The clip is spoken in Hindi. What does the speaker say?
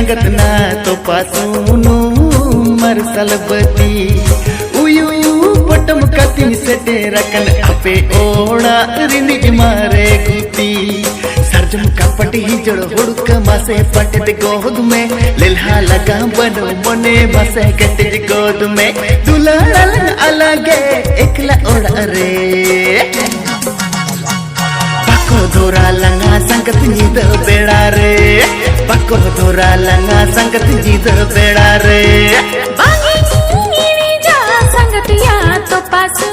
संगत ना तो पासूनु मरसल बती उयु पटम कति सेटे रकन अपे ओड़ा रिंदिज मारे गुती सर्जम कपट ही जड़ हुड़क मासे पटत गोद में लिल्हा लगा बनो मने बसे कटिज गोद में दुलाल अलगे एकला ओड़ा रे पको धोरा लंगा संगत जीद बेड़ा रे पको धोरा लंगा संगत जीद बेड़ा रे बागी नी जा संगतिया तो पासू